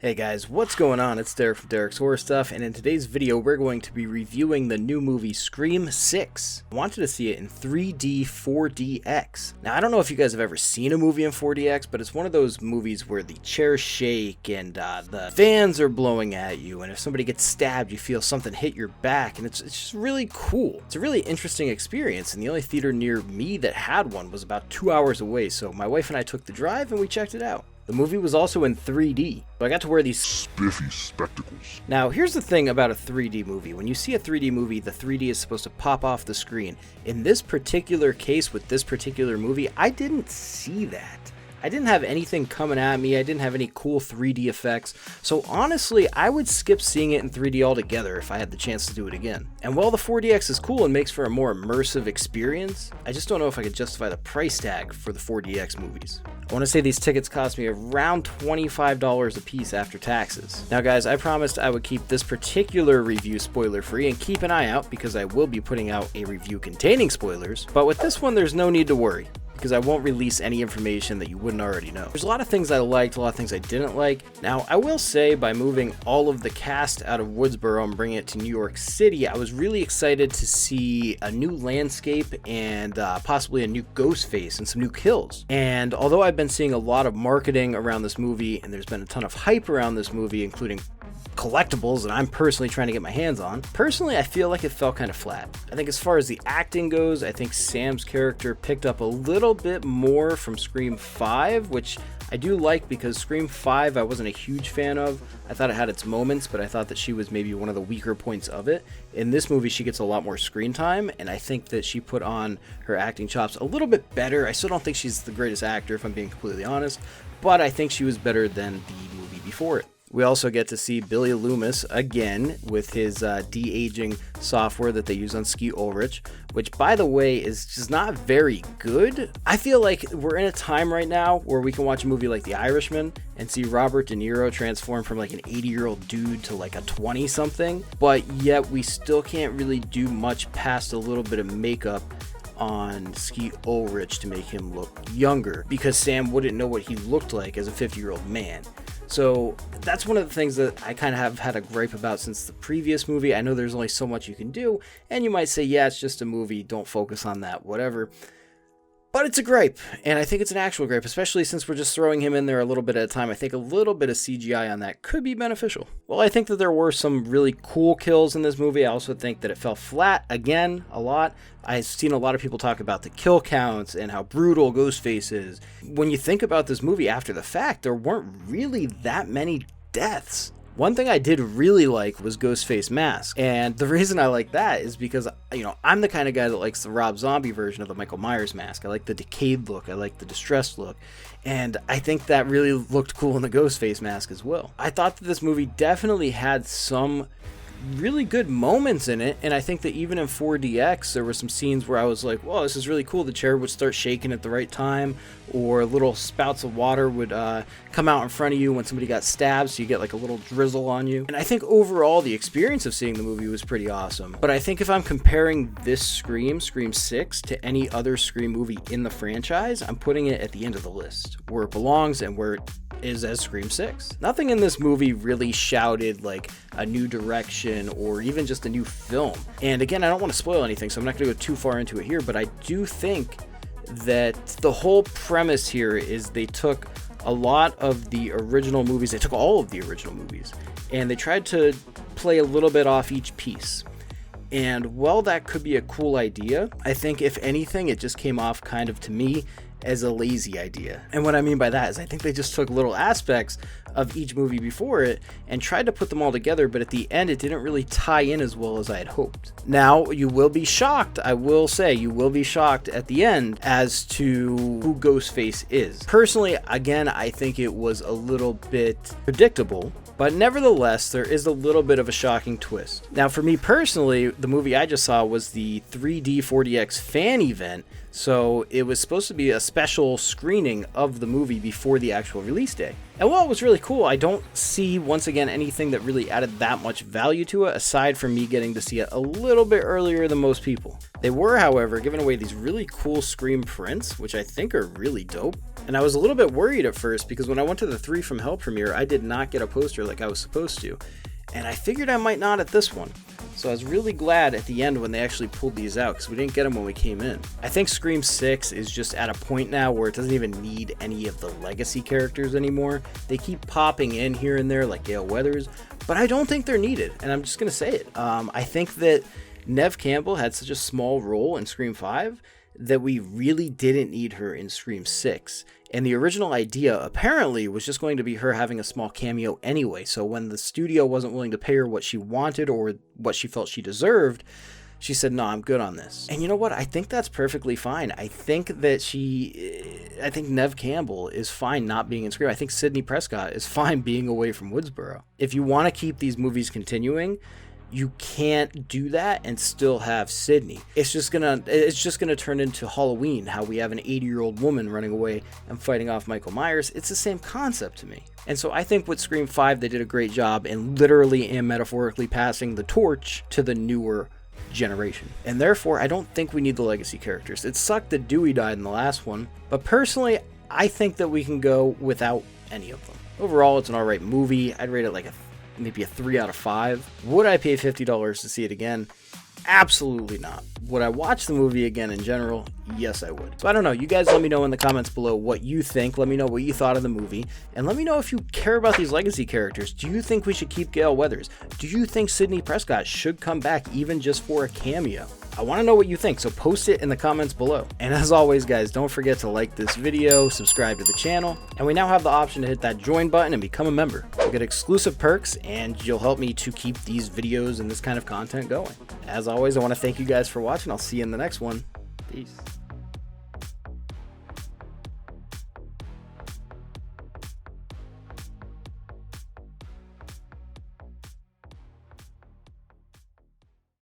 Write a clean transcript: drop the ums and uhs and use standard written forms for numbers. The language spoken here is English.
Hey guys, what's going on? It's Derek from Derek's Horror Stuff, and in today's video we're going to be reviewing the new movie Scream 6. I wanted to see it in 3D 4DX. Now I don't know if you guys have ever seen a movie in 4DX, but it's one of those movies where the chairs shake and the fans are blowing at you, and if somebody gets stabbed you feel something hit your back, and it's just really cool. It's a really interesting experience, and the only theater near me that had one was about 2 hours away, so my wife and I took the drive and we checked it out. The movie was also in 3D, so I got to wear these spiffy spectacles. Now, here's the thing about a 3D movie. When you see a 3D movie, the 3D is supposed to pop off the screen. In this particular case, with this particular movie, I didn't see that. I didn't have anything coming at me, I didn't have any cool 3D effects, so honestly, I would skip seeing it in 3D altogether if I had the chance to do it again. And while the 4DX is cool and makes for a more immersive experience, I just don't know if I could justify the price tag for the 4DX movies. I want to say these tickets cost me around $25 a piece after taxes. Now guys, I promised I would keep this particular review spoiler free, and keep an eye out because I will be putting out a review containing spoilers, but with this one there's no need to worry, because I won't release any information that you wouldn't already know. There's a lot of things I liked, a lot of things I didn't like. Now, I will say by moving all of the cast out of Woodsboro and bringing it to New York City, I was really excited to see a new landscape and possibly a new ghost face and some new kills. And although I've been seeing a lot of marketing around this movie, and there's been a ton of hype around this movie, including collectibles that I'm personally trying to get my hands on, personally I feel like it fell kind of flat. I think as far as the acting goes, I think Sam's character picked up a little bit more from Scream 5, which I do like, because Scream 5 I wasn't a huge fan of. I thought it had its moments, but I thought that she was maybe one of the weaker points of it. In this movie she gets a lot more screen time, and I think that she put on her acting chops a little bit better. I still don't think she's the greatest actor, if I'm being completely honest, but I think she was better than the movie before it. We also get to see Billy Loomis again with his de-aging software that they use on Skeet Ulrich, which by the way is just not very good. I feel like we're in a time right now where we can watch a movie like The Irishman and see Robert De Niro transform from like an 80-year-old dude to like a 20-something, but yet we still can't really do much past a little bit of makeup on Skeet Ulrich to make him look younger, because Sam wouldn't know what he looked like as a 50-year-old man. So that's one of the things that I kind of have had a gripe about since the previous movie. I know there's only so much you can do, and you might say, yeah, it's just a movie, don't focus on that, whatever. But it's a gripe, and I think it's an actual gripe, especially since we're just throwing him in there a little bit at a time. I think a little bit of CGI on that could be beneficial. Well, I think that there were some really cool kills in this movie. I also think that it fell flat, again, a lot. I've seen a lot of people talk about the kill counts and how brutal Ghostface is. When you think about this movie after the fact, there weren't really that many deaths. One thing I did really like was Ghostface mask, and the reason I like that is because, you know, I'm the kind of guy that likes the Rob Zombie version of the Michael Myers mask. I like the decayed look, I like the distressed look, and I think that really looked cool in the Ghostface mask as well. I thought that this movie definitely had some really good moments in it, and I think that even in 4DX there were some scenes where I was like, whoa, this is really cool. The chair would start shaking at the right time, or little spouts of water would come out in front of you when somebody got stabbed, so you get like a little drizzle on you. And I think overall the experience of seeing the movie was pretty awesome. But I think if I'm comparing this Scream 6, to any other Scream movie in the franchise, I'm putting it at the end of the list, where it belongs and where it is as Scream 6. Nothing in this movie really shouted like a new direction or even just a new film. And again, I don't want to spoil anything, so I'm not going to go too far into it here, but I do think that the whole premise here is they took a lot of the original movies, they took all of the original movies, and they tried to play a little bit off each piece. And while that could be a cool idea, I think if anything, it just came off kind of, to me, as a lazy idea. And what I mean by that is I think they just took little aspects of each movie before it and tried to put them all together, but at the end it didn't really tie in as well as I had hoped. Now, you will be shocked, I will say, you will be shocked at the end as to who Ghostface is. Personally, again, I think it was a little bit predictable, but nevertheless, there is a little bit of a shocking twist. Now, for me personally, the movie I just saw was the 3D 4DX fan event, so it was supposed to be a special screening of the movie before the actual release day. And while it was really cool, I don't see, once again, anything that really added that much value to it, aside from me getting to see it a little bit earlier than most people. They were, however, giving away these really cool Scream prints, which I think are really dope. And I was a little bit worried at first because when I went to the 3 from Hell premiere, I did not get a poster like I was supposed to. And I figured I might not at this one. So I was really glad at the end when they actually pulled these out because we didn't get them when we came in. I think Scream 6 is just at a point now where it doesn't even need any of the legacy characters anymore. They keep popping in here and there like Gale Weathers, but I don't think they're needed, and I'm just going to say it. I think that Neve Campbell had such a small role in Scream 5 that we really didn't need her in Scream 6. And the original idea apparently was just going to be her having a small cameo anyway. So when the studio wasn't willing to pay her what she wanted or what she felt she deserved, she said, no, I'm good on this. And you know what? I think that's perfectly fine. I think Neve Campbell is fine not being in Scream. I think Sidney Prescott is fine being away from Woodsboro. If you want to keep these movies continuing, you can't do that and still have Sidney. It's just gonna turn into Halloween, how we have an 80-year-old woman running away and fighting off Michael Myers. It's the same concept to me. And so I think with Scream 5, they did a great job in literally and metaphorically passing the torch to the newer generation. And therefore, I don't think we need the legacy characters. It sucked that Dewey died in the last one, but personally, I think that we can go without any of them. Overall, it's an alright movie. I'd rate it like maybe a 3 out of 5. Would I pay $50 to see it again? Absolutely not. Would I watch the movie again in general? Yes, I would. So I don't know. You guys let me know in the comments below what you think. Let me know what you thought of the movie. And let me know if you care about these legacy characters. Do you think we should keep Gale Weathers? Do you think Sidney Prescott should come back even just for a cameo? I want to know what you think, so post it in the comments below. And as always, guys, don't forget to like this video, subscribe to the channel, and we now have the option to hit that join button and become a member. You'll get exclusive perks, and you'll help me to keep these videos and this kind of content going. As always, I want to thank you guys for watching. I'll see you in the next one. Peace.